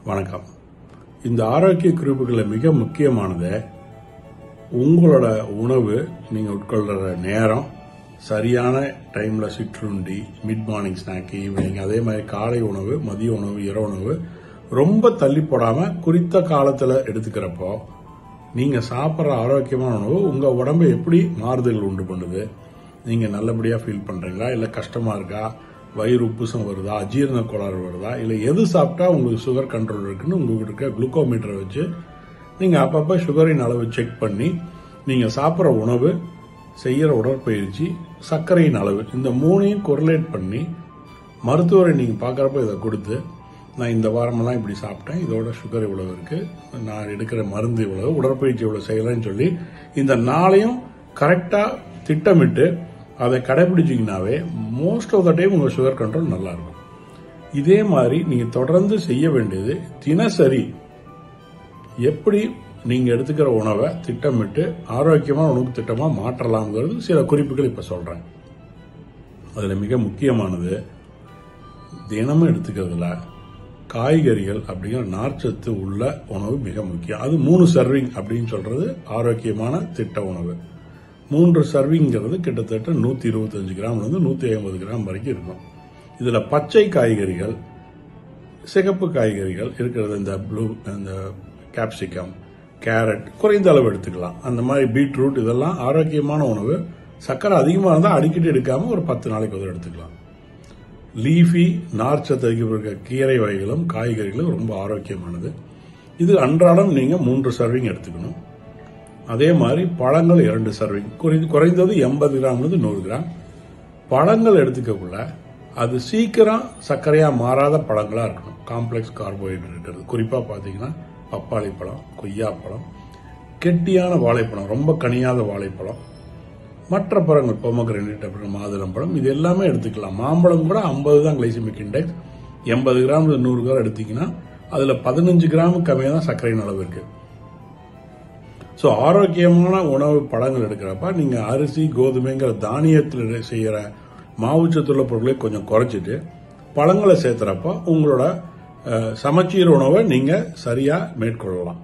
வணக்கம். இந்த ஆரோக்கிய குறிப்புகளில் மிக முக்கியமானது உங்களோட உணவு, நீங்க உட்கொள்ற நேரம், சரியான டைம்ல சிற்றுண்டி, மிட் மார்னிங் ஸ்நாக், ஈவினிங், அதே மாதிரி காலை உணவு, மதிய உணவு, இரவு உணவு ரொம்ப தள்ளி போடாம குறித்த காலத்துல எடுத்துக்கிறப்போ நீங்க சாப்பிட்ற ஆரோக்கியமான உணவு உங்க உடம்பை எப்படி மாறுதல் உண்டு பண்ணுது, நீங்க நல்லபடியா ஃபீல் பண்றீங்களா, இல்ல கஷ்டமா இருக்கா, வயிறு உப்புசம் வருதா, அஜீரண கோளாறு வருதா, இல்ல எது சாப்பிட்டா உங்களுக்கு சுகர் கண்ட்ரோல் இருக்குன்னு உங்களுக்கு இருக்க குளுக்கோமீட்டரை வச்சு நீங்க அப்பப்ப சுகரின் அளவு செக் பண்ணி நீங்க சாப்பிட்ற உணவு, செய்யற உடற்பயிற்சி, சர்க்கரையின் அளவு, இந்த மூணையும் கொரிலேட் பண்ணி மருத்துவரை நீங்க பாக்குறப்ப இதை கொடுத்து, நான் இந்த வாரமெல்லாம் இப்படி சாப்பிட்டேன், இதோட சுகர் இவ்வளவு இருக்கு, நான் எடுக்கிற மருந்து இவ்வளவு, உடற்பயிற்சி இவ்வளவு செய்யலன்னு சொல்லி இந்த நாளையும் கரெக்டா திட்டமிட்டு அதை கடைபிடிச்சீங்கன்னாவே மோஸ்ட் ஆஃப் த டைம் உங்க சுகர் கண்ட்ரோல் நல்லா இருக்கும். இதே மாதிரி நீங்க தொடர்ந்து செய்ய வேண்டியது, தினசரி எப்படி நீங்க எடுத்துக்கிற உணவை திட்டமிட்டு ஆரோக்கியமான உணவு திட்டமா மாற்றலாம்ங்கிறது சில குறிப்புகள் இப்ப சொல்றேன். அதுல மிக முக்கியமானது, தினமும் எடுத்துக்கிறதுல காய்கறிகள் அப்படிங்கிற நார்ச்சத்து உள்ள உணவு மிக முக்கியம். அது 3 சர்விங் அப்படின்னு சொல்றது ஆரோக்கியமான திட்ட உணவு. 3 சர்விங்கிறது கிட்டத்தட்ட 125 கிராம்ல இருந்து 150 கிராம் வரைக்கும் இருக்கும். இதுல பச்சை காய்கறிகள், சிகப்பு காய்கறிகள் இருக்கிறது, இந்த கேப்சிகம், கேரட் குறைந்த அளவு எடுத்துக்கலாம். அந்த மாதிரி பீட்ரூட், இதெல்லாம் ஆரோக்கியமான உணவு. சர்க்கரை அதிகமாக இருந்தால் அடிக்கடி எடுக்காம ஒரு 10 நாளைக்கு ஒரு எடுத்துக்கலாம். லீஃபி, நார்ச்சத்து இருக்க கீரை வகைகளும் காய்கறிகளும் ரொம்ப ஆரோக்கியமானது. இது அன்றாடம் நீங்க 3 சர்விங் எடுத்துக்கணும். அதே மாதிரி பழங்கள் 2 சர்விங், குறைந்தது 80 கிராம்ல 100 கிராம். பழங்கள் எடுத்துக்கக்குள்ள அது சீக்கிரம் சர்க்கரையா மாறாத பழங்களா இருக்கணும். காம்ப்ளெக்ஸ் கார்போஹைட்ரேட் இருக்கிறது. குறிப்பா பாத்தீங்கன்னா பப்பாளி பழம், கொய்யாப்பழம், கெட்டியான வாழைப்பழம், ரொம்ப கனியாத வாழைப்பழம், மற்ற பழங்கள் பொமோகிரானேட், அப்புறம் மாதுளம்பழம், இது எல்லாமே எடுத்துக்கலாம். மாம்பழம் கூட 50 தான் கிளைசிமிக் இண்டெக்ஸ். 80 கிராம்ல 100 கிராம் எடுத்தீங்கன்னா அதுல 15 கிராம் கம்மியாக தான் சர்க்கரையின் அளவு இருக்கு. ஸோ ஆரோக்கியமான உணவு பழங்கள் எடுக்கிறப்ப நீங்க அரிசி, கோதுமைங்கிற தானியத்தில் செய்யற மாவுச்சத்துள்ள பொருட்களை கொஞ்சம் குறைச்சிட்டு பழங்களை சேர்த்துறப்ப உங்களோட சமச்சீர் உணவை நீங்க சரியா மேற்கொள்ளலாம்.